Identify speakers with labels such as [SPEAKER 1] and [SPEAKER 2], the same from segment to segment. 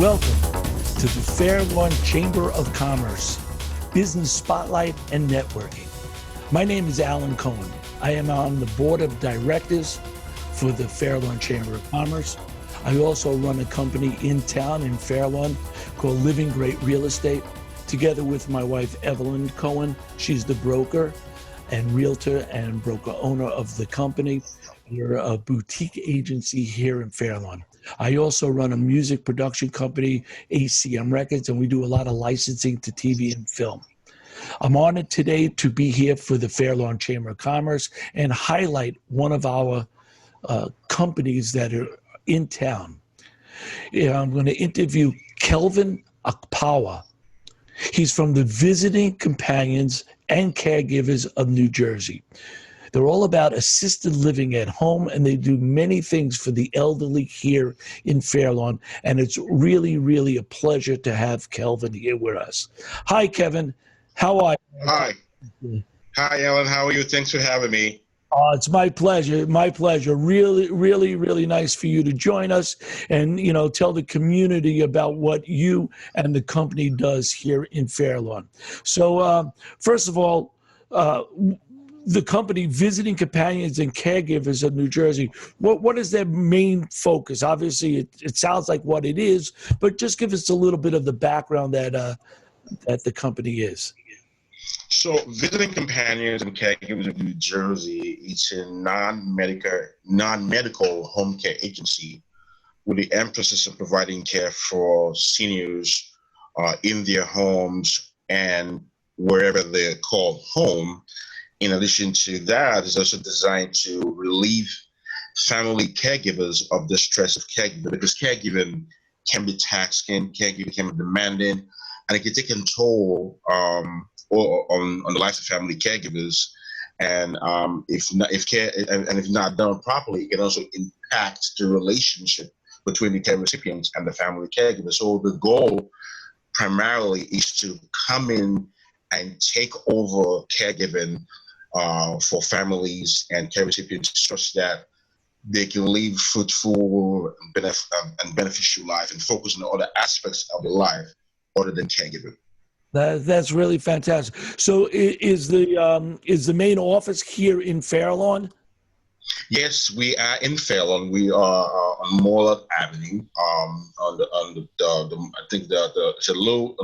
[SPEAKER 1] Welcome to the Fairlawn Chamber of Commerce, Business Spotlight and Networking. My name is Alan Cohen. I am on the board of directors for the Fairlawn Chamber of Commerce. I also run a company in town in Fairlawn called Living Great Real Estate, together with my wife, Evelyn Cohen. She's the broker and realtor and broker owner of the company. We're a boutique agency here in Fairlawn. I also run a music production company, ACM Records, and we do a lot of licensing to TV and film. I'm honored today to be here for the Fairlawn Chamber of Commerce and highlight one of our companies that are in town. I'm going to interview Kelvin Akpovwa. He's from the Visiting Companions and Caregivers of New Jersey. They're all about assisted living at home, and they do many things for the elderly here in Fairlawn. And it's really, really a pleasure to have Kelvin here with us. Hi, Kevin. How are you?
[SPEAKER 2] Hi. Hi, Ellen. How are you? Thanks for having me.
[SPEAKER 1] It's my pleasure. My pleasure. Really, really, really nice for you to join us and, tell the community about what you and the company does here in Fairlawn. So, first of all, the company Visiting Companions and Caregivers of New Jersey, what is their main focus? Obviously, it sounds like what it is, but just give us a little bit of the background that the company is.
[SPEAKER 2] So, Visiting Companions and Caregivers of New Jersey is a non-medical home care agency with the emphasis of providing care for seniors in their homes and wherever they're called home. In addition to that, it's also designed to relieve family caregivers of the stress of caregiving, because caregiving can be taxing, caregiving can be demanding, and it can take a toll on the lives of family caregivers. And if not done properly, it can also impact the relationship between the care recipients and the family caregivers. So the goal primarily is to come in and take over caregiving for families and care recipients, such that they can live fruitful and beneficial life and focus on other aspects of their life other than caregiving.
[SPEAKER 1] That's really fantastic. So is the main office here in Fairlawn?
[SPEAKER 2] Yes, we are in Fairlawn. We are on Moreland Avenue. On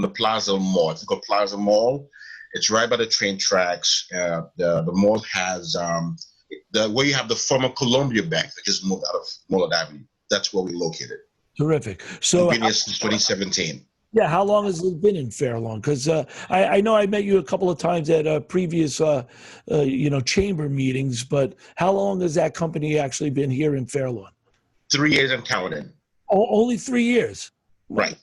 [SPEAKER 2] the Plaza Mall. It's called Plaza Mall. It's right by the train tracks. The mall has where you have the former Columbia Bank that just moved out of Moreland Avenue. That's where we're located.
[SPEAKER 1] Terrific. So
[SPEAKER 2] been here since 2017.
[SPEAKER 1] Yeah, how long has it been in Fairlawn? Because I know I met you a couple of times at previous chamber meetings, but how long has that company actually been here in Fairlawn?
[SPEAKER 2] 3 years and counting.
[SPEAKER 1] Only 3 years.
[SPEAKER 2] Right.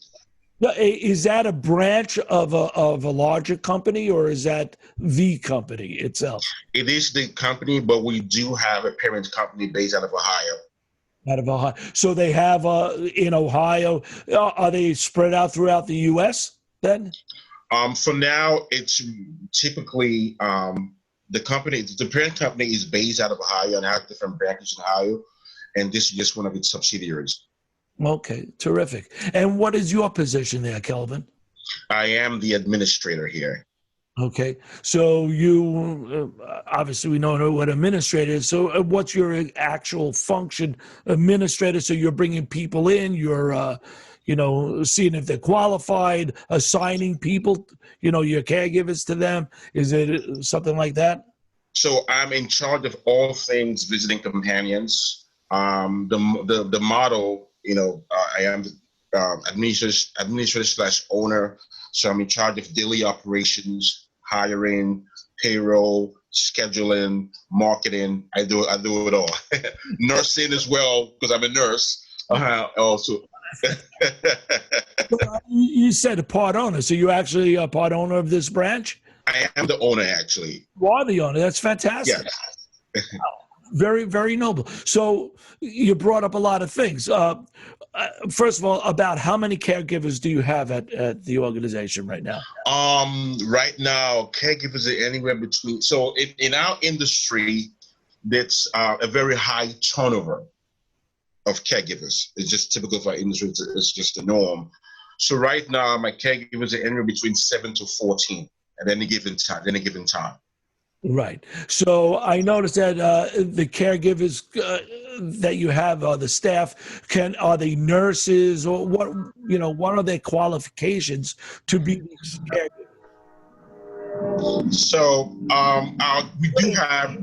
[SPEAKER 1] Is that a branch of a larger company, or is that the company itself?
[SPEAKER 2] It is the company, but we do have a parent company based out of Ohio.
[SPEAKER 1] Out of Ohio. So they have in Ohio. Are they spread out throughout the U.S. then?
[SPEAKER 2] For now, it's typically the parent company is based out of Ohio and has different branches in Ohio, and this is just one of its subsidiaries.
[SPEAKER 1] Okay, terrific. And what is your position there, Kelvin?
[SPEAKER 2] I am the administrator here.
[SPEAKER 1] Okay, so you obviously we know what administrator is. So what's your actual function, administrator? So you're bringing people in, you're seeing if they're qualified, assigning people, your caregivers to them. Is it something like that?
[SPEAKER 2] So I'm in charge of all things Visiting Companions. The model, I am administrator/owner. So I'm in charge of daily operations, hiring, payroll, scheduling, marketing. I do it all. Nursing as well, because I'm a nurse. Also.
[SPEAKER 1] You said a part owner, so you're actually a part owner of this branch?
[SPEAKER 2] I am the owner, actually.
[SPEAKER 1] You are the owner. That's fantastic.
[SPEAKER 2] Yes.
[SPEAKER 1] Very, very noble. So you brought up a lot of things. First of all, about how many caregivers do you have at the organization right now?
[SPEAKER 2] Right now, caregivers are anywhere between. So in our industry, that's a very high turnover of caregivers. It's just typical of our industry. It's just the norm. So right now, my caregivers are anywhere between 7 to 14 at any given time.
[SPEAKER 1] Right. So I noticed that the caregivers that you have, the staff, are they nurses, or what? What are their qualifications to be these caregivers?
[SPEAKER 2] So we do have,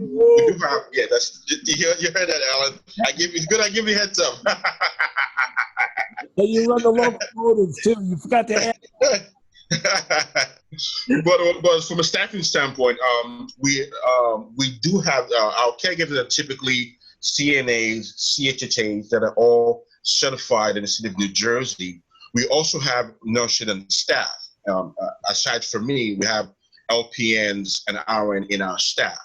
[SPEAKER 2] yeah. That's you heard that, Alan. It's good. I give you heads up.
[SPEAKER 1] But you run the locomotives too. You forgot to add.
[SPEAKER 2] But from a staffing standpoint, we do have our caregivers are typically CNAs, CHHAs that are all certified in the city of New Jersey. We also have nursing and staff. Aside from me, we have LPNs and RN in our staff.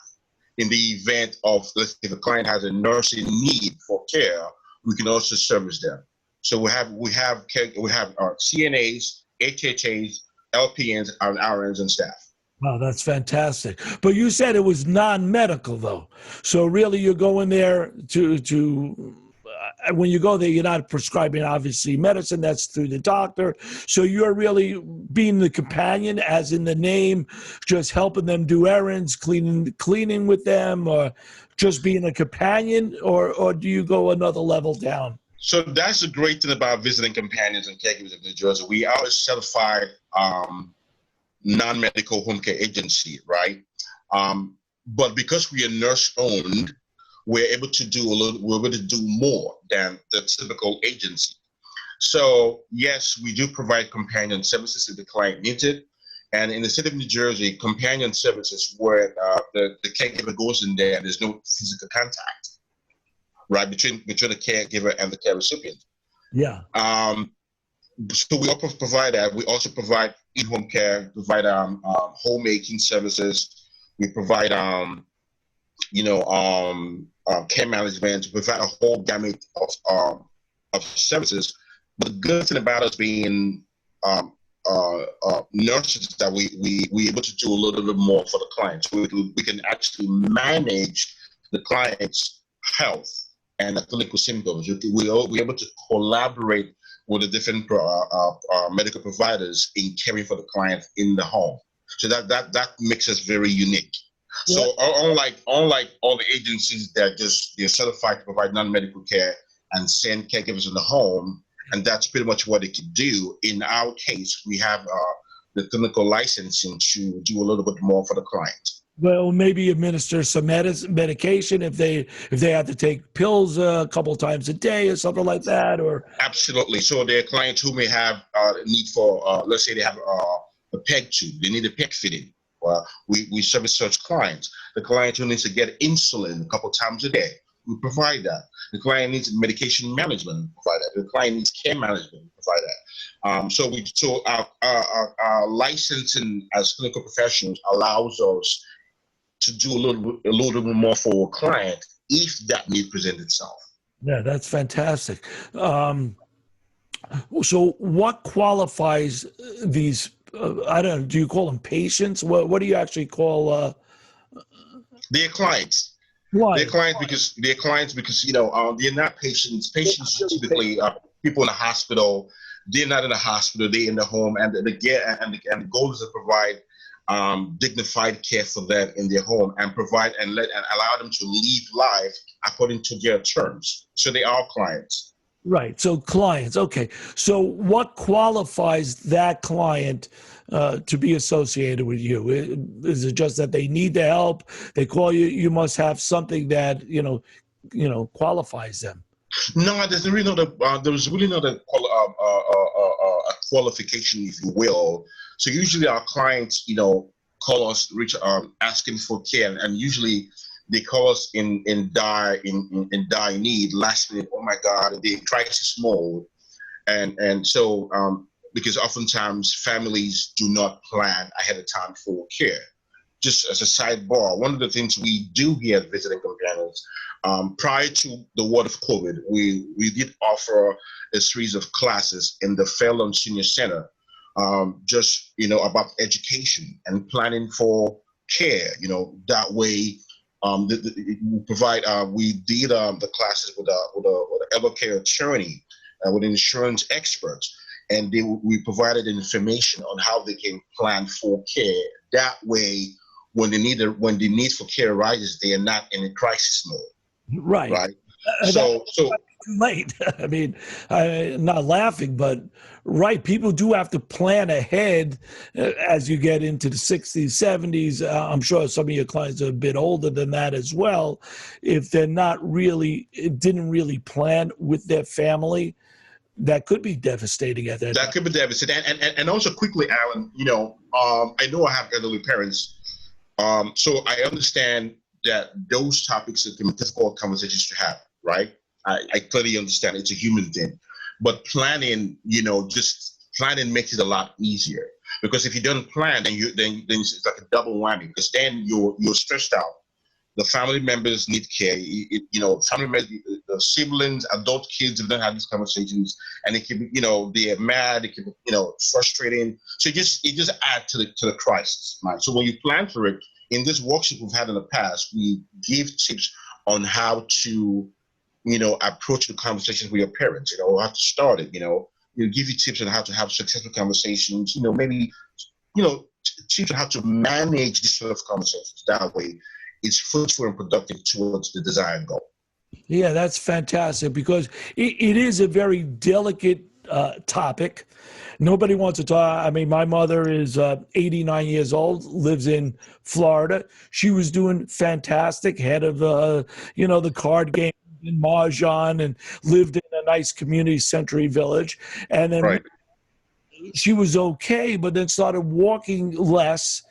[SPEAKER 2] In the event of, let's say, if a client has a nursing need for care, we can also service them. So we have our CNAs, HHAs, LPNs, and RNs and staff.
[SPEAKER 1] Wow, that's fantastic. But you said it was non-medical though. So really you're going there to when you go there, you're not prescribing obviously medicine, that's through the doctor. So you're really being the companion, as in the name, just helping them do errands, cleaning with them, or just being a companion, or do you go another level down?
[SPEAKER 2] So that's the great thing about visiting companions and caregivers of New Jersey. We are a certified non-medical home care agency, right? But because we are nurse-owned, we're able to do more than the typical agency. So yes, we do provide companion services if the client needs it. And in the state of New Jersey, companion services where the caregiver goes in there and there's no physical contact, right, between the caregiver and the care recipient.
[SPEAKER 1] Yeah.
[SPEAKER 2] So we also provide that. We also provide in-home care, provide homemaking services. We provide care management, provide a whole gamut of services. But the good thing about us being nurses that we able to do a little bit more for the client. So we can actually manage the client's health and the clinical symptoms. We're able to collaborate with the different medical providers in caring for the client in the home. So that makes us very unique. So unlike all the agencies that they're certified to provide non-medical care and send caregivers in the home, and that's pretty much what they can do. In our case, we have the clinical licensing to do a little bit more for the client.
[SPEAKER 1] Well, maybe administer some medication if they have to take pills a couple times a day or something like that, or
[SPEAKER 2] absolutely. So there are clients who may have a need for, let's say they have a peg tube, they need a peg fitting. Well, we service such clients. The client who needs to get insulin a couple times a day, we provide that. The client needs medication management, we provide that. The client needs care management, we provide that. So our licensing as clinical professionals allows us to do a little bit more for a client if that need presents itself.
[SPEAKER 1] Yeah, that's fantastic. So what qualifies these, I don't know, do you call them patients? What do you actually call?
[SPEAKER 2] They're clients.
[SPEAKER 1] Why?
[SPEAKER 2] They're clients because they're not patients. Patients typically are people in the hospital. They're not in the hospital. They're in the home, and the goal is to provide dignified care for them in their home and allow them to live life according to their terms. So they are clients.
[SPEAKER 1] Right. So clients. Okay. So what qualifies that client to be associated with you? Is it just that they need the help? They call you. You must have something that qualifies them.
[SPEAKER 2] No, there's really not a qualification, if you will. So usually our clients, call us, asking for care, and usually they call us in dire need, last minute. Oh my God, the crisis mode, and so because oftentimes families do not plan ahead of time for care. Just as a sidebar, one of the things we do here at Visiting Companions, prior to the world of COVID, we did offer a series of classes in the Fairlawn Senior Center, about education and planning for care. That way, we did the classes with an elder care attorney, with insurance experts. and we provided information on how they can plan for care. That way, when the need for care arises, they are not in a crisis mode,
[SPEAKER 1] Right.
[SPEAKER 2] right?
[SPEAKER 1] That
[SPEAKER 2] So
[SPEAKER 1] too late. I mean, I'm not laughing, but right, people do have to plan ahead as you get into the 60s, 70s. I'm sure some of your clients are a bit older than that as well. If they're not really, didn't really plan with their family, that could be devastating at that
[SPEAKER 2] that
[SPEAKER 1] time.
[SPEAKER 2] could be devastating. And also quickly, Alan, I know I have elderly parents, so I understand that those topics are difficult conversations to have, right? I clearly understand it's a human thing, but planning, just planning makes it a lot easier, because if you don't plan, then it's like a double whammy, because then you're stressed out. The family members need care. Family members, the siblings, adult kids, if they don't have these conversations, and it can be, they're mad, it can be, frustrating. So it just adds to the crisis, right? So when you plan for it, in this workshop we've had in the past, we give tips on how to, approach the conversations with your parents, how to start it, give you tips on how to have successful conversations, maybe, tips on how to manage these sort of conversations. That way, it's fruitful and productive towards the desired goal.
[SPEAKER 1] Yeah, that's fantastic, because it is a very delicate topic. Nobody wants to talk. I mean, my mother is 89 years old, lives in Florida. She was doing fantastic, head of the card game in Mahjong, and lived in a nice community century village. And then
[SPEAKER 2] Right.
[SPEAKER 1] she was okay, but then started walking less,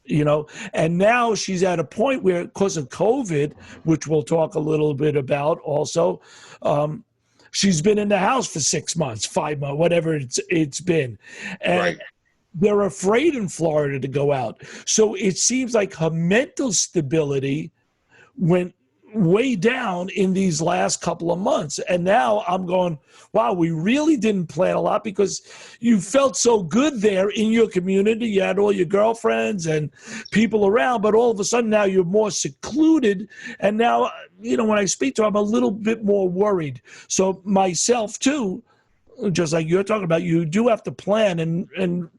[SPEAKER 1] and now she's at a point where, because of COVID, which we'll talk a little bit about also, she's been in the house for 6 months, 5 months, whatever it's been. And
[SPEAKER 2] Right.
[SPEAKER 1] they're afraid in Florida to go out. So it seems like her mental stability went way down in these last couple of months. And now I'm going, wow, we really didn't plan a lot, because you felt so good there in your community. You had all your girlfriends and people around, but all of a sudden now you're more secluded. And now, when I speak to her, I'm a little bit more worried. So myself too, just like you're talking about, you do have to plan, and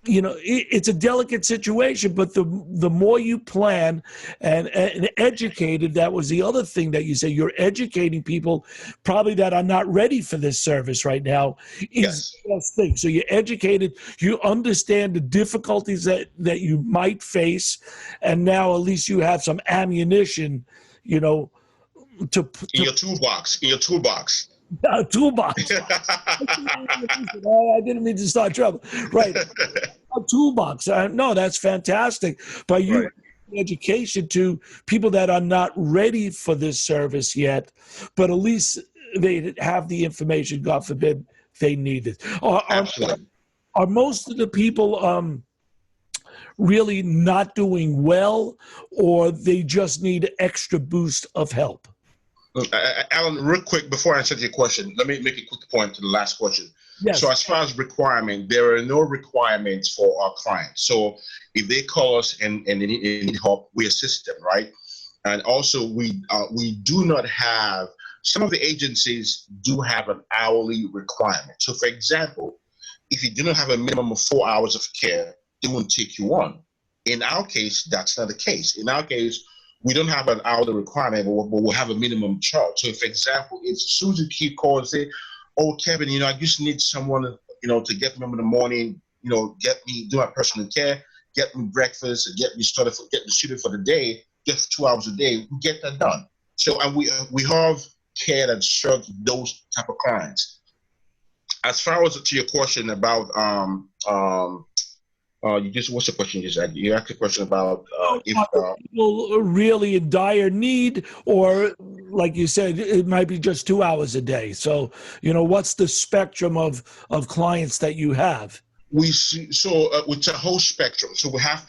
[SPEAKER 1] it's a delicate situation, but the more you plan and educated, that was the other thing that you say, you're educating people probably that are not ready for this service right now, is
[SPEAKER 2] Yes.
[SPEAKER 1] the best thing. So you're educated, you understand the difficulties that you might face, and now at least you have some ammunition, to
[SPEAKER 2] In your toolbox.
[SPEAKER 1] toolbox. I didn't mean to start trouble. Right. A toolbox. No, that's fantastic. But you
[SPEAKER 2] Right.
[SPEAKER 1] education to people that are not ready for this service yet, but at least they have the information, God forbid they need it.
[SPEAKER 2] Absolutely.
[SPEAKER 1] Are most of the people really not doing well, or they just need extra boost of help?
[SPEAKER 2] Alan, real quick, before I answer your question, let me make a quick point to the last question.
[SPEAKER 1] Yes.
[SPEAKER 2] So as far as requirement, there are no requirements for our clients. So if they call us and they need help, we assist them, right? And also we do not have, some of the agencies do have an hourly requirement. So for example, if you do not have a minimum of 4 hours of care, they won't take you on. In our case, that's not the case. In our case, we don't have an hourly requirement, but we'll have a minimum charge. So, for example, if Susie Key calls and say, "Oh, Kevin, I just need someone, to get me up in the morning, get me do my personal care, get me breakfast, get me suited for the day, just 2 hours a day," we get that done. So, and we have care that serves those type of clients. As far as to your question about what's the question you said? You asked a question about if
[SPEAKER 1] people are really in dire need, or like you said, it might be just 2 hours a day. So, what's the spectrum of clients that you have?
[SPEAKER 2] we see, so it's a whole spectrum. So we have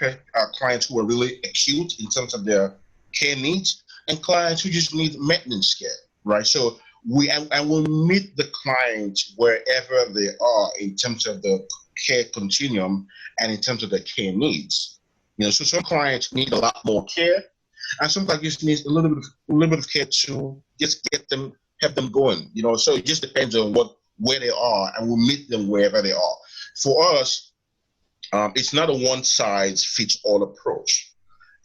[SPEAKER 2] clients who are really acute in terms of their care needs, and clients who just need maintenance care, right? So we will meet the clients wherever they are in terms of the care continuum and in terms of their care needs. So some clients need a lot more care, and some clients just need a little bit of care to just help them going. So it just depends on what where they are, and we'll meet them wherever they are. For us, it's not a one-size-fits-all approach.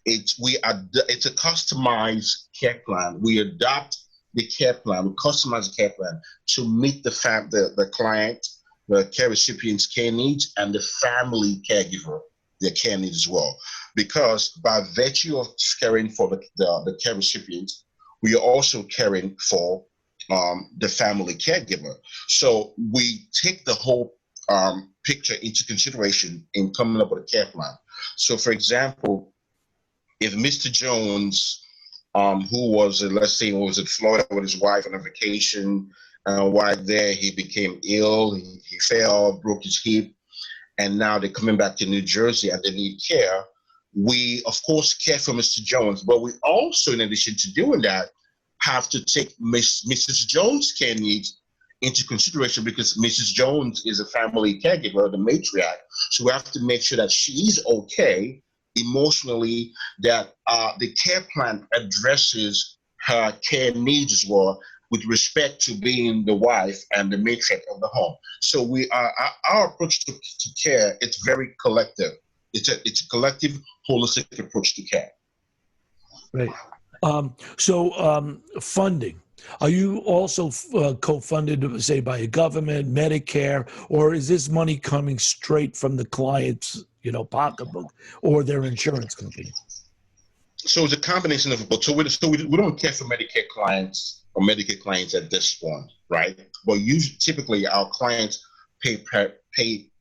[SPEAKER 2] It's a customized care plan. We adopt the care plan, we customize the care plan to meet the client, the care recipient's care needs, and the family caregiver, their care needs as well. Because by virtue of caring for the care recipient, we are also caring for the family caregiver. So we take the whole picture into consideration in coming up with a care plan. So for example, if Mr. Jones, who was, let's say, was in Florida with his wife on a vacation, while there he became ill, he fell, broke his hip, and now they're coming back to New Jersey and they need care. We, of course, care for Mr. Jones, but we also, in addition to doing that, have to take Mrs. Jones' care needs into consideration, because Mrs. Jones is a family caregiver, the matriarch. So we have to make sure that she's okay emotionally, that the care plan addresses her care needs as well, with respect to being the wife and the matriarch of the home. So we are our approach to care. It's very collective. It's a collective, holistic approach to care.
[SPEAKER 1] Right. Funding. Are you also co-funded, say, by a government, Medicare, or is this money coming straight from the client's, pocketbook or their insurance company?
[SPEAKER 2] So it's a combination of both. So we don't care for Medicare clients or Medicaid clients at this point, right? But typically our clients pay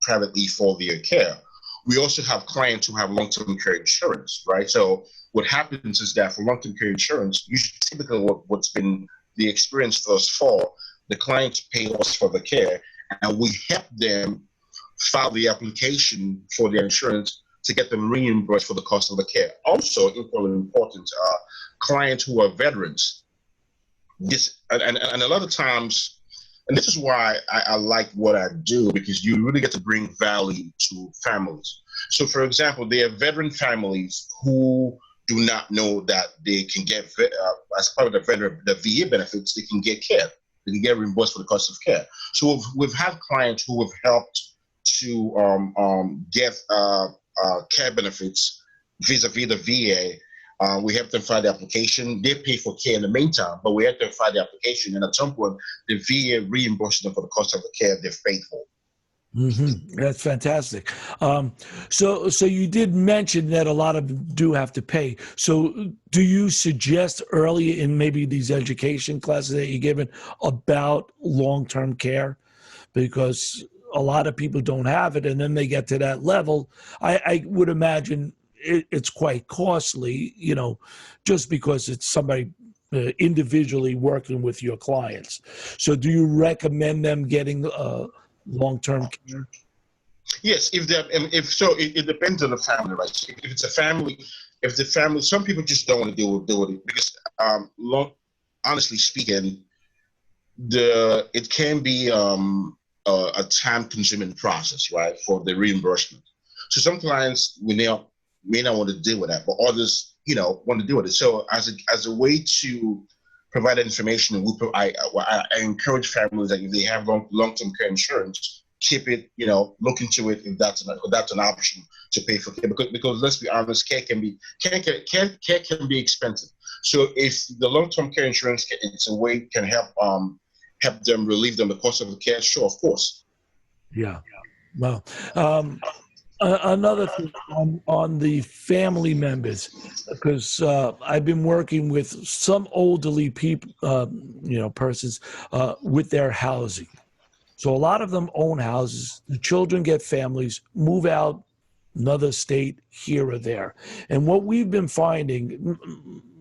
[SPEAKER 2] privately for their care. We also have clients who have long-term care insurance, right? So what happens is that for long-term care insurance, usually typically what's been the experience thus far, the clients pay us for the care, and we help them file the application for their insurance to get them reimbursed for the cost of the care. Also, equally important, clients who are veterans. And a lot of times, and this is why I like what I do, because you really get to bring value to families. So, for example, there are veteran families who do not know that they can get, as part of the VA benefits, they can get care. They can get reimbursed for the cost of care. So we've had clients who have helped to get care benefits vis-a-vis the VA. We help them file the application. They pay for care in the meantime, but we help them file the application, and at some point, the VA reimburses them for the cost of the care they've paid for.
[SPEAKER 1] Mm-hmm. That's fantastic. So you did mention that a lot of them do have to pay. So do you suggest early in maybe these education classes that you're given about long-term care? Because a lot of people don't have it, and then they get to that level. I would imagine it's quite costly, just because it's somebody individually working with your clients. So do you recommend them getting long-term care?
[SPEAKER 2] Yes, if it depends on the family, right? So if it's a family, some people just don't want to deal with it because, honestly speaking, it can be a time-consuming process, right, for the reimbursement. So some clients may not want to deal with that, but others, want to deal with it. So as a way to provide that information, I encourage families that if they have long-term care insurance, keep it, look into it if that's an option to pay for care. Because let's be honest, care can be expensive. So if the long-term care insurance, it's a way can help them, relieve them the cost of the care, sure, of course.
[SPEAKER 1] Yeah. Well, another thing on the family members, because I've been working with some elderly people, persons with their housing. So a lot of them own houses. The children get families, move out another state here or there. And what we've been finding,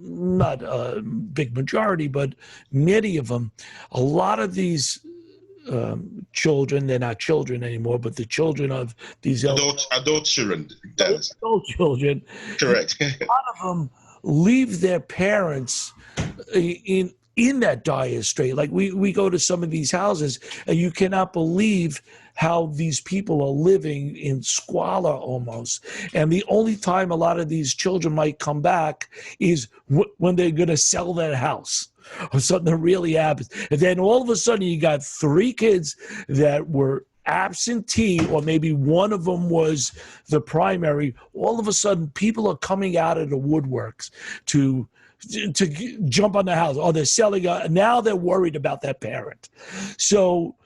[SPEAKER 1] not a big majority, but many of them, a lot of these children, they're not children anymore, but the children of these
[SPEAKER 2] adult children.
[SPEAKER 1] Adult children.
[SPEAKER 2] Correct.
[SPEAKER 1] A lot of them leave their parents in that dire strait. Like we go to some of these houses and you cannot believe how these people are living in squalor almost. And the only time a lot of these children might come back is when they're going to sell their house or something really happens. And then all of a sudden you got 3 kids that were absentee, or maybe one of them was the primary. All of a sudden people are coming out of the woodworks to jump on the house, or they're selling. Now they're worried about that parent. So,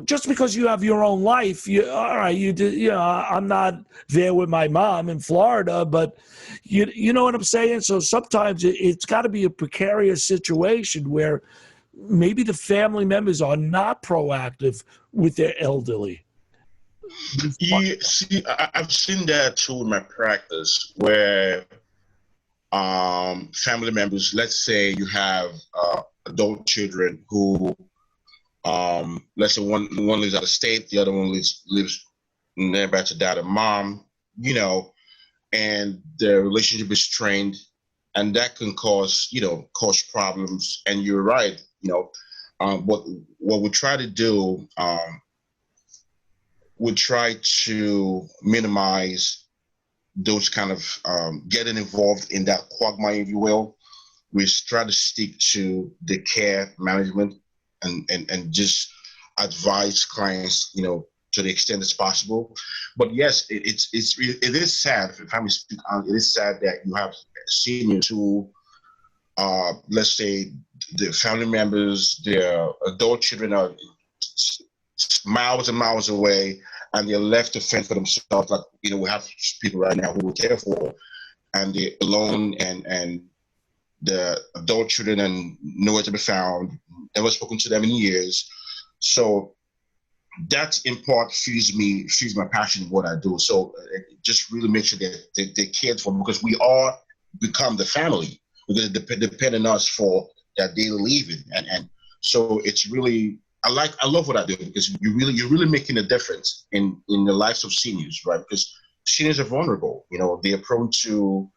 [SPEAKER 1] just because you have your own life, all right, I'm not there with my mom in Florida, but you know what I'm saying? So sometimes it's got to be a precarious situation where maybe the family members are not proactive with their elderly.
[SPEAKER 2] Yeah, see, I've seen that too in my practice where family members, let's say you have adult children who, let's say one lives out of state, the other one lives nearby to dad and mom, and their relationship is strained, and that can cause problems. And you're right, what we try to do, we try to minimize those kind of getting involved in that quagmire, if you will. We try to stick to the care management and just advise clients, to the extent it's possible. But yes, it is sad. If I may speak on it, is sad that you have seniors who, let's say, the family members, their adult children are miles and miles away, and they're left to fend for themselves. Like, we have people right now who we care for, and they're alone, and the adult children and nowhere to be found, never spoken to them in years. So that in part feeds my passion in what I do. So it just really make sure that they're cared for, because we all become the family, because they depend on us for their daily living. And so it's really, I love what I do, because you're really making a difference in the lives of seniors, right? Because seniors are vulnerable. They're prone to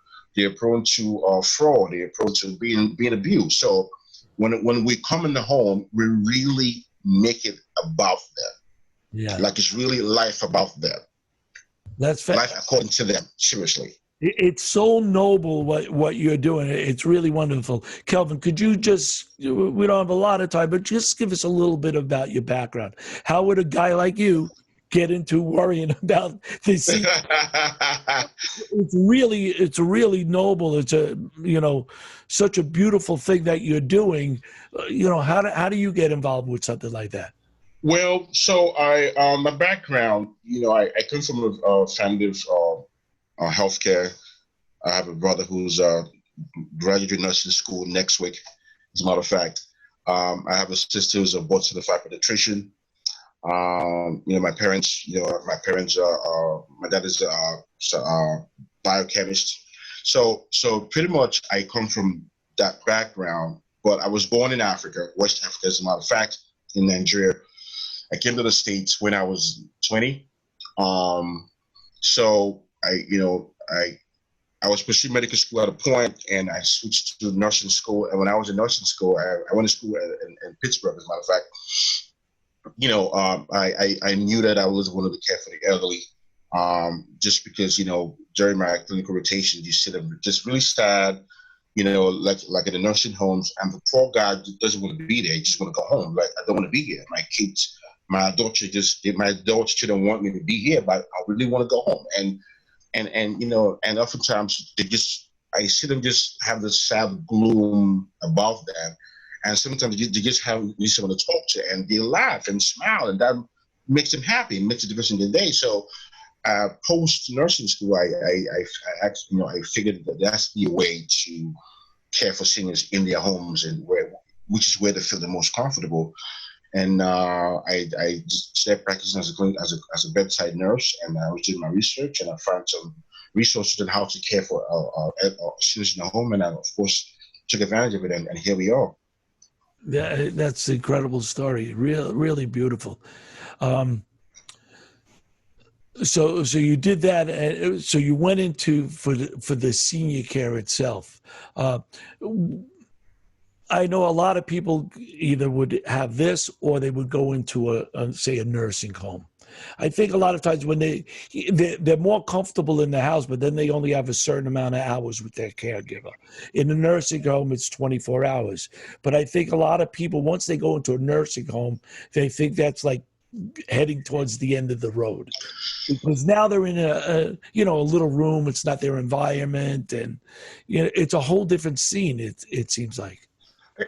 [SPEAKER 2] fraud. They're prone to being abused. So when we come in the home, we really make it about them.
[SPEAKER 1] Yeah,
[SPEAKER 2] like it's really life about them.
[SPEAKER 1] that's
[SPEAKER 2] Life according to them. Seriously.
[SPEAKER 1] It's so noble what you're doing. It's really wonderful. Kelvin, could you just, we don't have a lot of time, but just give us a little bit about your background. How would a guy like you get into worrying about this? It's really noble. It's such a beautiful thing that you're doing. How do you get involved with something like that?
[SPEAKER 2] Well, so my background, I come from a family of healthcare. I have a brother who's graduating nursing school next week, as a matter of fact. I have a sister who's a board certified pediatrician. My parents, my dad is a biochemist. So pretty much I come from that background, but I was born in Africa, West Africa, as a matter of fact, in Nigeria. I came to the States when I was 20. So I was pursuing medical school at a point, and I switched to nursing school. And when I was in nursing school, I went to school in Pittsburgh, as a matter of fact. I knew that I was one of the care for the elderly, just because, during my clinical rotation, you see them just really sad, like in the nursing homes, and the poor guy doesn't want to be there. He just want to go home. Like, I don't want to be here. My kids, my adult children want me to be here, but I really want to go home. And oftentimes I see them just have this sad gloom about them. And sometimes they just need someone to talk to, and they laugh and smile, and that makes them happy, makes a difference in their day. So post nursing school, I figured that that's the way to care for seniors in their homes, and which is where they feel the most comfortable. And I started practicing as a bedside nurse, and I was doing my research, and I found some resources on how to care for seniors in the home, and I, of course, took advantage of it, and here we are.
[SPEAKER 1] Yeah, that's an incredible story. Really beautiful. So you did that. So you went into for the senior care itself. I know a lot of people either would have this or they would go into say a nursing home. I think a lot of times when they're more comfortable in the house, but then they only have a certain amount of hours with their caregiver. In a nursing home, it's 24 hours. But I think a lot of people, once they go into a nursing home, they think that's like heading towards the end of the road, because now they're in a little room. It's not their environment, and it's a whole different scene. It seems like.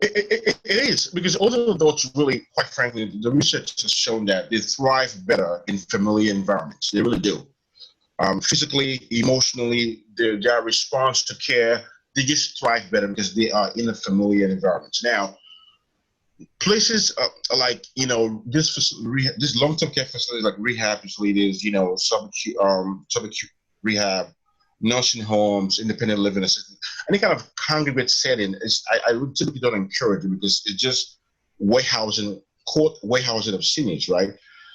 [SPEAKER 2] It is, because older adults really, quite frankly, the research has shown that they thrive better in familiar environments. They really do. Physically, emotionally, their response to care, they just thrive better because they are in a familiar environment. Now, places like this long-term care facilities like rehab facilities, subacute rehab, nursing homes, independent living, assistance, any kind of congregate setting I typically don't encourage it, because it's just warehousing of seniors, right?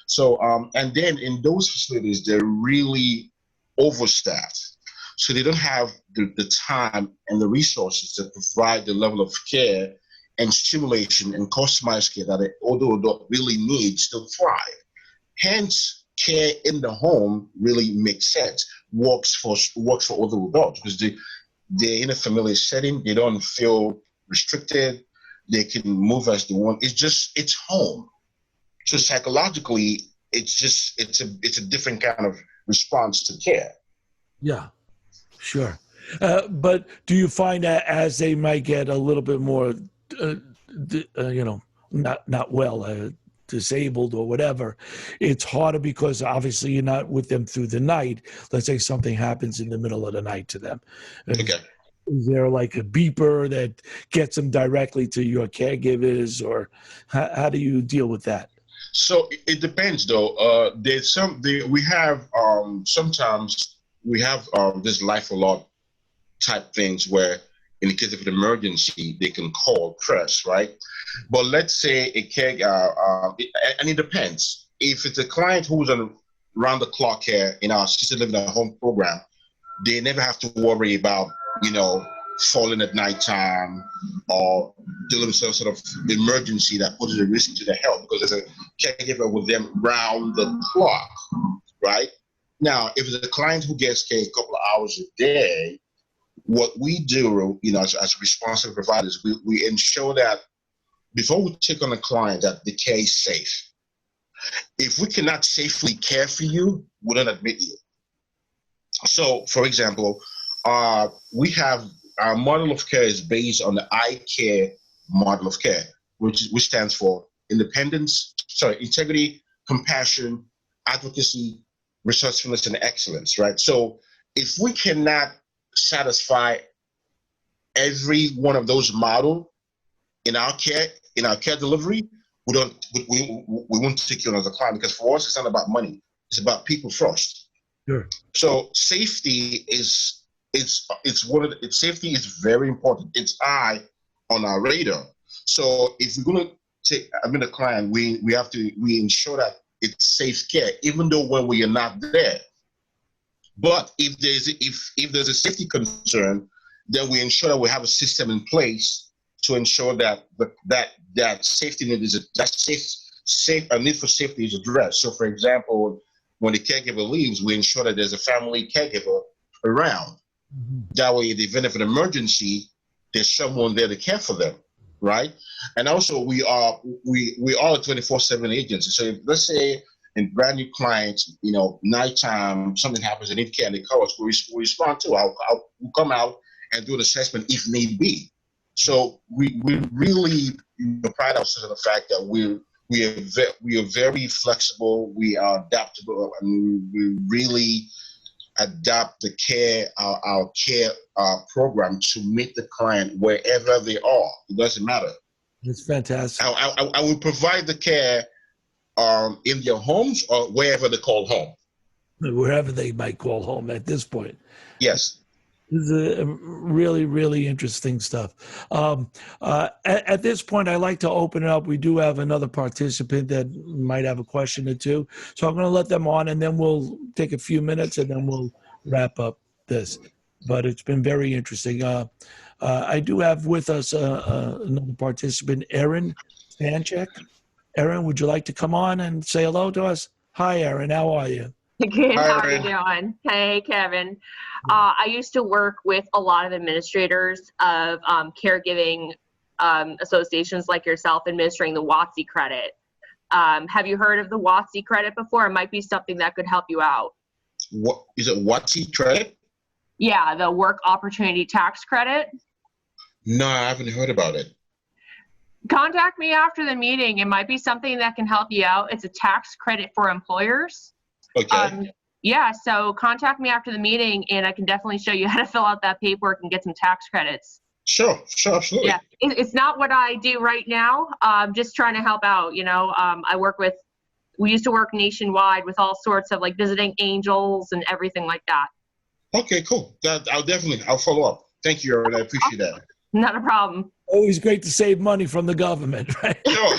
[SPEAKER 2] So and then in those facilities they're really overstaffed, so they don't have the time and the resources to provide the level of care and stimulation and customized care that an older adult really needs to thrive. Hence, care in the home really makes sense. Works for older adults because they're in a familiar setting. They don't feel restricted. They can move as they want. It's home. So psychologically, it's a different kind of response to care.
[SPEAKER 1] Yeah, sure. But do you find that as they might get a little bit more, not well, disabled or whatever, it's harder because obviously you're not with them through the night. Let's say something happens in the middle of the night to them.
[SPEAKER 2] Okay.
[SPEAKER 1] Is there like a beeper that gets them directly to your caregivers, or how do you deal with that?
[SPEAKER 2] So it depends, though. Sometimes we have this life alert type things where, in the case of an emergency, they can call press, right? But let's say a and it depends. If it's a client who's on round-the-clock care in our assisted living at home program, they never have to worry about, falling at nighttime or dealing with some sort of emergency that poses a risk to their health, because there's a caregiver with them round the clock, right? Now, if it's a client who gets care a couple of hours a day, what we do, as responsive providers, we ensure that before we take on a client, that the care is safe. If we cannot safely care for you, we don't admit you. So, for example, we have our model of care is based on the I-CARE model of care, which stands for integrity, compassion, advocacy, resourcefulness, and excellence, right? So if we cannot satisfy every one of those models in our care delivery, we won't take you on as a client, because for us it's not about money, it's about people first.
[SPEAKER 1] Sure.
[SPEAKER 2] So safety is safety is very important. It's high on our radar. So if we're going to admit a client, we ensure that it's safe care, even though when we are not there. But if there's a safety concern, then we ensure that we have a system in place to ensure that that safety need a need for safety is addressed. So, for example, when the caregiver leaves, we ensure that there's a family caregiver around. Mm-hmm. That way, in the event of an emergency, there's someone there to care for them, right? And also, we are a 24/7 agency. So, if, let's say, in brand new clients, nighttime, something happens, they need care, and they call us, we respond to. We'll come out and do an assessment if need be. So we really pride ourselves on the fact that we are very flexible, we are adaptable, and we really adapt the care our care program to meet the client wherever they are. It doesn't matter.
[SPEAKER 1] It's fantastic.
[SPEAKER 2] I will provide the care in their homes or wherever they call home.
[SPEAKER 1] Wherever they might call home at this point.
[SPEAKER 2] Yes.
[SPEAKER 1] This is a really, really interesting stuff. At this point, I'd like to open it up. We do have another participant that might have a question or two. So I'm going to let them on, and then we'll take a few minutes, and then we'll wrap up this. But it's been very interesting. I do have with us another participant, Erin Stanchek. Erin, would you like to come on and say hello to us? Hi, Erin. How are you?
[SPEAKER 3] Good.
[SPEAKER 2] Hi,
[SPEAKER 3] How are you
[SPEAKER 2] Aaron.
[SPEAKER 3] doing? Hey, Kevin. I used to work with a lot of administrators of caregiving associations like yourself, administering the WOTC credit. Have you heard of the WOTC credit before? It might be something that could help you out.
[SPEAKER 2] What is it? What's he credit?
[SPEAKER 3] Yeah, the work opportunity tax credit.
[SPEAKER 2] No, I haven't heard about it.
[SPEAKER 3] Contact me after the meeting. It might be something that can help you out. It's a tax credit for employers.
[SPEAKER 2] Okay.
[SPEAKER 3] Yeah, so contact me after the meeting and I can definitely show you how to fill out that paperwork and get some tax credits.
[SPEAKER 2] Sure, absolutely.
[SPEAKER 3] Yeah, it's not what I do right now. Just trying to help out, we used to work nationwide with all sorts of like visiting angels and everything like that.
[SPEAKER 2] Okay, cool. I'll follow up. Thank you, Aaron. I appreciate that.
[SPEAKER 3] Not a problem.
[SPEAKER 1] Always great to save money from the government, right?
[SPEAKER 2] Sure.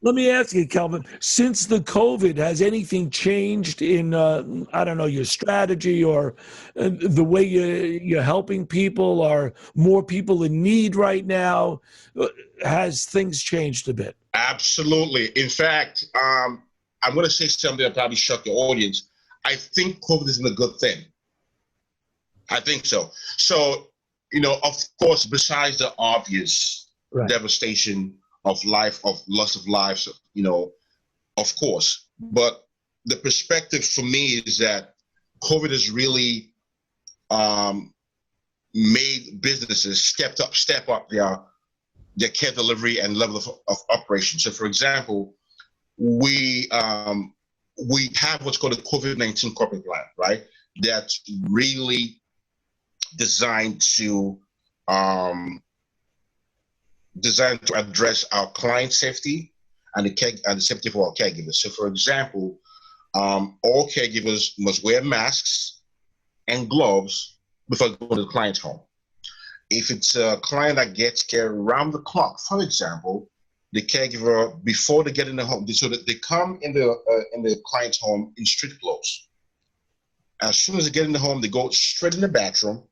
[SPEAKER 1] Let me ask you, Kelvin, since the COVID, has anything changed in, I don't know, your strategy or the way you're helping people? Are more people in need right now? Has things changed a bit?
[SPEAKER 2] Absolutely. In fact, I'm going to say something that probably shock your audience. I think COVID has been a good thing. I think so. So, of course, besides the obvious devastation of life, of loss of lives, of course. But the perspective for me is that COVID has really made businesses step up their care delivery and level of operation. So, for example, we have what's called a COVID-19 corporate plan, right? That's really designed to address our client safety and the safety of our caregivers. So, for example, all caregivers must wear masks and gloves before going to the client's home. If it's a client that gets care around the clock, for example, the caregiver, before they get in the home, so that they come in the client's home in street clothes. As soon as they get in the home, they go straight in the bathroom,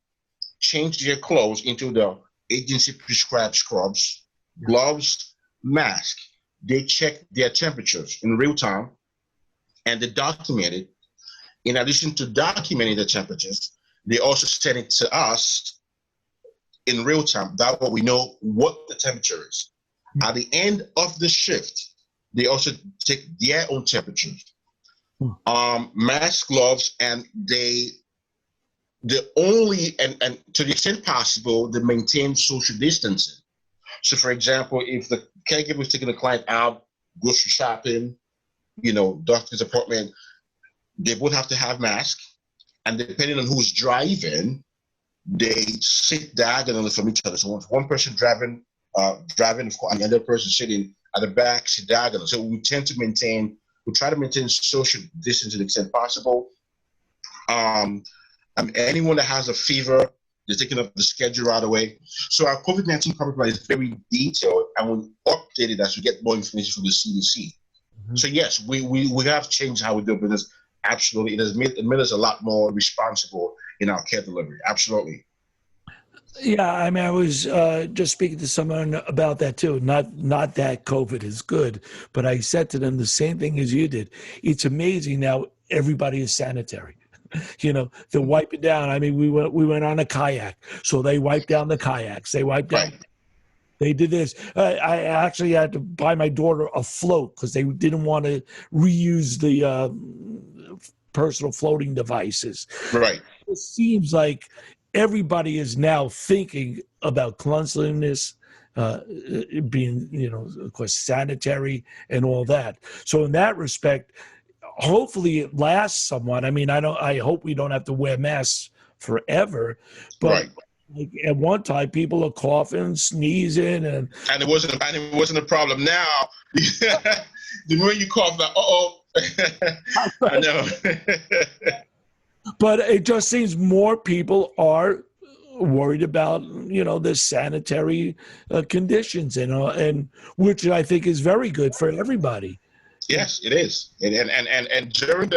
[SPEAKER 2] change their clothes into the agency prescribed scrubs, gloves, mask. They check their temperatures in real time and they document it. In addition to documenting the temperatures, they also send it to us in real time. That way we know what the temperature is. At the end of the shift, they also take their own temperatures, mask, gloves, and they only, and to the extent possible, they maintain social distancing. So, for example, if the caregiver is taking the client out, grocery shopping, doctor's appointment, they both have to have masks. And depending on who's driving, they sit diagonally from each other. So, if one person driving, and the other person sitting at the back, sit diagonal. So, we try to maintain social distance to the extent possible. Anyone that has a fever, they're taking up the schedule right away. So our COVID-19 coverage plan is very detailed, and we update it as we get more information from the CDC. Mm-hmm. So yes, we have changed how we do business. Absolutely, it has made us a lot more responsible in our care delivery. Absolutely.
[SPEAKER 1] Yeah, I mean, I was just speaking to someone about that too. Not that COVID is good, but I said to them the same thing as you did. It's amazing now everybody is sanitary. They wipe it down. I mean, we went on a kayak, so they wiped down the kayaks. They wiped down. Right. They did this. I actually had to buy my daughter a float because they didn't want to reuse the personal floating devices.
[SPEAKER 2] Right.
[SPEAKER 1] It seems like everybody is now thinking about cleanliness, being, of course, sanitary and all that. So in that respect, hopefully it lasts somewhat. I mean, I hope we don't have to wear masks forever, but like at one time people are coughing, sneezing, and
[SPEAKER 2] it wasn't a problem. Now, the more you cough, like, I know.
[SPEAKER 1] But it just seems more people are worried about, the sanitary conditions, and which I think is very good for everybody.
[SPEAKER 2] Yes, it is, and during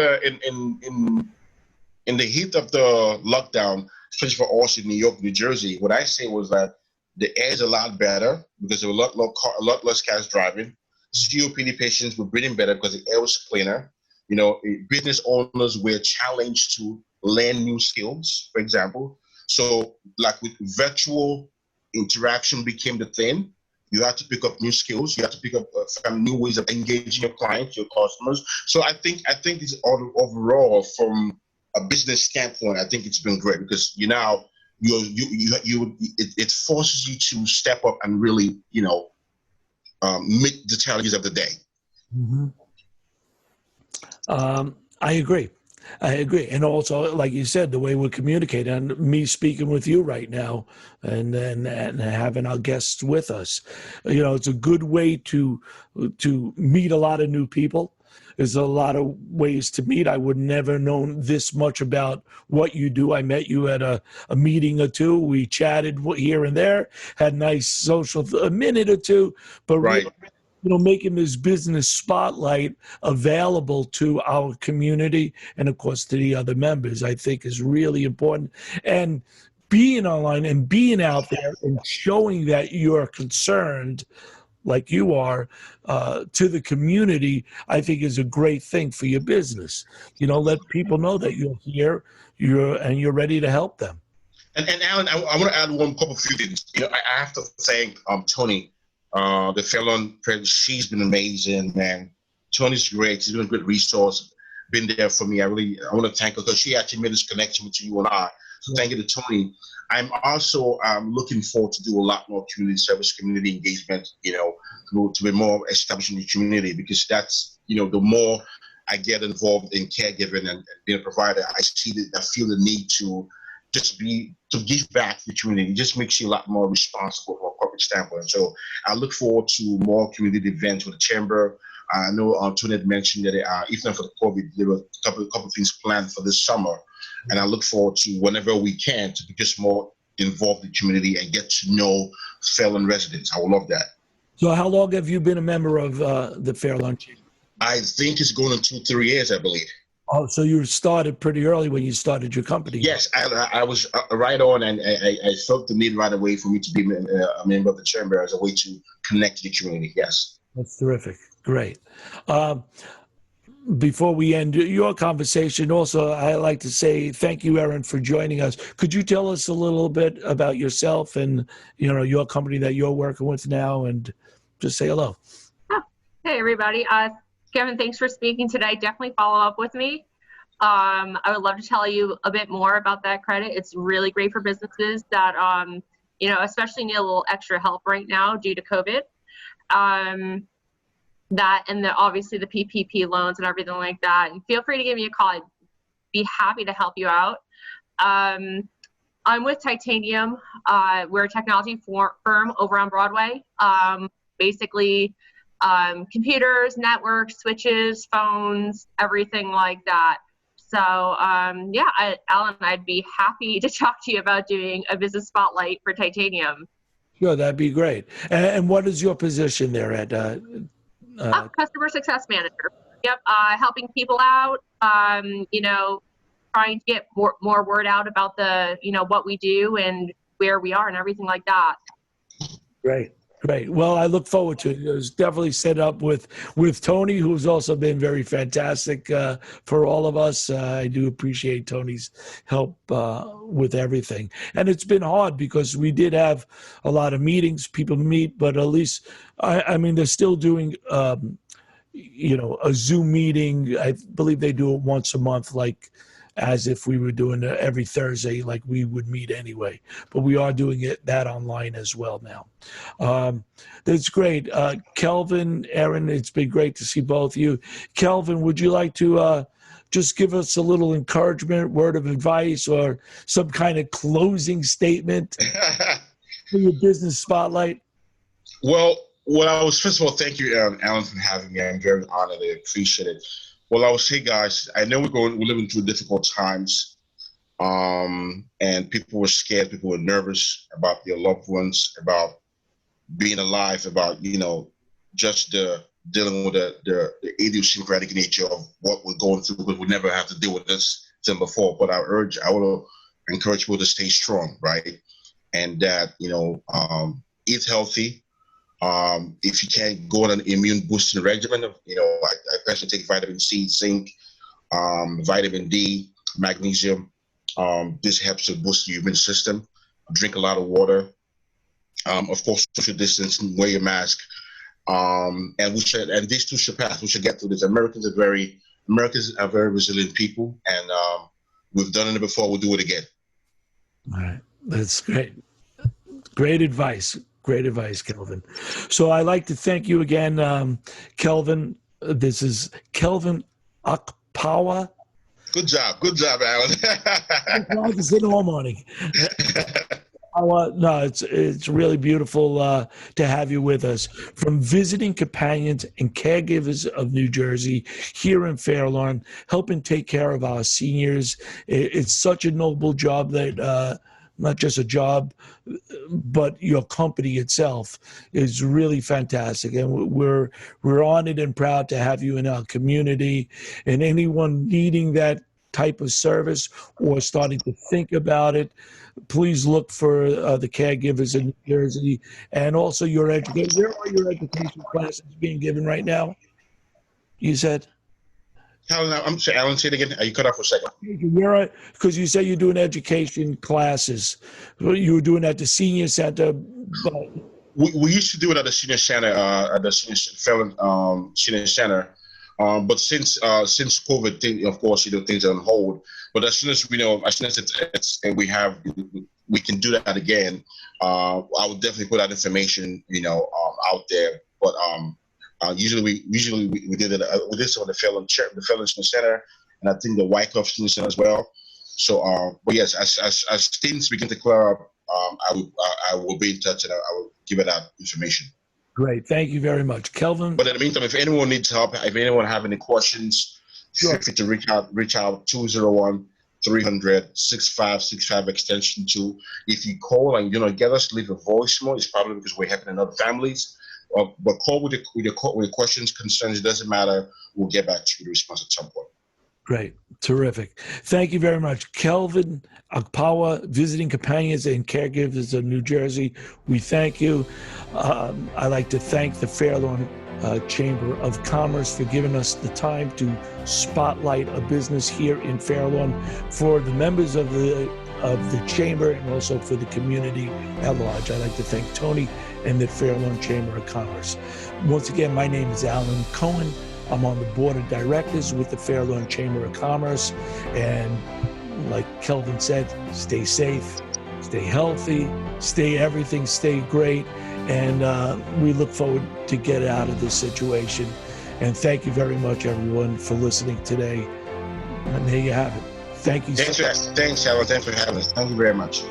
[SPEAKER 2] in the heat of the lockdown, especially for us in New York, New Jersey, what I say was that the air is a lot better because there were a lot less cars driving. COPD patients were breathing better because the air was cleaner. You know, business owners were challenged to learn new skills, for example. So, like with virtual interaction became the thing. You have to pick up new skills. You have to pick up some new ways of engaging your clients, your customers. So I think it's overall from a business standpoint, I think it's been great because it forces you to step up and really meet the challenges of the day.
[SPEAKER 1] Mm-hmm. I agree. And also, like you said, the way we're communicating, and me speaking with you right now and having our guests with us, it's a good way to meet a lot of new people. There's a lot of ways to meet. I would never known this much about what you do. I met you at a meeting or two. We chatted here and there, had nice social, a minute or two, but
[SPEAKER 2] right.
[SPEAKER 1] Really, making this business spotlight available to our community and, of course, to the other members, I think is really important. And being online and being out there and showing that you're concerned, like you are, to the community, I think is a great thing for your business. Let people know that you're here, you're ready to help them.
[SPEAKER 2] And Alan, I want to add one couple few things. I have to thank Tony. The felon, she's been amazing, man. Tony's great. She's been a great resource, been there for me. I want to thank her because she actually made this connection between you and I. So thank you to Tony. I'm also looking forward to do a lot more community service, community engagement, to be more established in the community because that's, the more I get involved in caregiving and being a provider, I feel the need to give back to the community. It just makes you a lot more responsible from a corporate standpoint. So I look forward to more community events with the chamber. I know Tony had mentioned that even for the COVID, there were a couple of things planned for this summer. And I look forward to whenever we can to be just more involved in the community and get to know Fairlawn residents. I would love that.
[SPEAKER 1] So how long have you been a member of the Fairlawn Chamber?
[SPEAKER 2] I think it's going on 2-3 years, I believe.
[SPEAKER 1] Oh, so you started pretty early when you started your company.
[SPEAKER 2] Yes, I was right on, and I felt the need right away for me to be a member of the chamber as a way to connect to the community. Yes.
[SPEAKER 1] That's terrific. Great. Before we end your conversation, also, I'd like to say thank you, Erin, for joining us. Could you tell us a little bit about yourself and, your company that you're working with now, and just say hello?
[SPEAKER 3] Oh, hey, everybody. Kevin, thanks for speaking today. Definitely follow up with me. I would love to tell you a bit more about that credit. It's really great for businesses that, especially need a little extra help right now due to COVID. That and obviously the PPP loans and everything like that. And feel free to give me a call. I'd be happy to help you out. I'm with Titanium. We're a technology firm over on Broadway. Basically, computers, networks, switches, phones, everything like that. So Alan, I'd be happy to talk to you about doing a business spotlight for Titanium.
[SPEAKER 1] Sure, that'd be great. And what is your position there at?
[SPEAKER 3] Customer success manager. Yep, helping people out. Trying to get more word out about the what we do and where we are and everything like that.
[SPEAKER 1] Great. Well, I look forward to it. It was definitely set up with Tony, who's also been very fantastic for all of us. I do appreciate Tony's help with everything. And it's been hard because we did have a lot of meetings, people meet, but at least, they're still doing, a Zoom meeting. I believe they do it once a month, like as if we were doing it every Thursday, like we would meet anyway. But we are doing that online as well now. That's great. Kelvin, Erin, it's been great to see both of you. Kelvin, would you like to just give us a little encouragement, word of advice, or some kind of closing statement for your business spotlight?
[SPEAKER 2] Well, first of all, thank you, Alan, for having me. I'm very honored. I appreciate it. Well, I will say, guys, I know we're living through difficult times, and people were scared, people were nervous about their loved ones, about being alive, about just dealing with the idiosyncratic nature of what we're going through, because we never have to deal with this than before. But I want to encourage people to stay strong, right? And that, eat healthy. If you can't go on an immune boosting regimen, I personally take vitamin C, zinc, vitamin D, magnesium. This helps to boost your immune system. Drink a lot of water. Of course, social distancing, wear your mask. And these two should pass. We should get through this. Americans are very resilient people, and we've done it before. We'll do it again.
[SPEAKER 1] All right, that's great. Great advice. Great advice, Kelvin. So I'd like to thank you again, Kelvin. This is Kelvin Akpovwa.
[SPEAKER 2] Good job, Alan.
[SPEAKER 1] I can sit all morning. No, it's really beautiful to have you with us. From visiting companions and caregivers of New Jersey here in Fair Lawn, helping take care of our seniors. It's such a noble job that not just a job, but your company itself is really fantastic. And we're honored and proud to have you in our community. And anyone needing that type of service or starting to think about it, please look for the Caregivers in New Jersey, and also your education. Where are your education classes being given right now? You said?
[SPEAKER 2] I'm sorry, Alan, say it again. You cut off for a second.
[SPEAKER 1] Because you say you're doing education classes. You were doing at the senior center. But
[SPEAKER 2] we used to do it at the senior center, senior center. But since COVID thing, of course, things are on hold. But as soon as we can do that again, I will definitely put that information, out there. But usually we did it. We did some of the Felon Senior Center, and I think the Wyckoff Senior Center as well. So, but yes, as things begin to clear up, I will be in touch, and I will give it that information.
[SPEAKER 1] Great. Thank you very much, Kelvin.
[SPEAKER 2] But in the meantime, if anyone needs help, if anyone have any questions, feel free to reach out 201-300-6565 extension 2. If you call and get us, leave a voicemail. It's probably because we're helping other families. But call with your questions, concerns. It doesn't matter. We'll get back to you with a response at some point.
[SPEAKER 1] Great. Terrific. Thank you very much. Kelvin Akpovwa, Visiting Companions and Caregivers of New Jersey. We thank you. I'd like to thank the Fair Lawn Chamber of Commerce for giving us the time to spotlight a business here in Fair Lawn for the members of the chamber and also for the community at large. I'd like to thank Tony and the Fair Lawn Chamber of Commerce. Once again, my name is Alan Cohen. I'm on the board of directors with the Fair Lawn Chamber of Commerce. And like Kelvin said, stay safe, stay healthy, stay great. And we look forward to get out of this situation. And thank you very much, everyone, for listening today. And there you have it. Thank you.
[SPEAKER 2] Thanks, Alan. Thanks for having us. Thank you very much.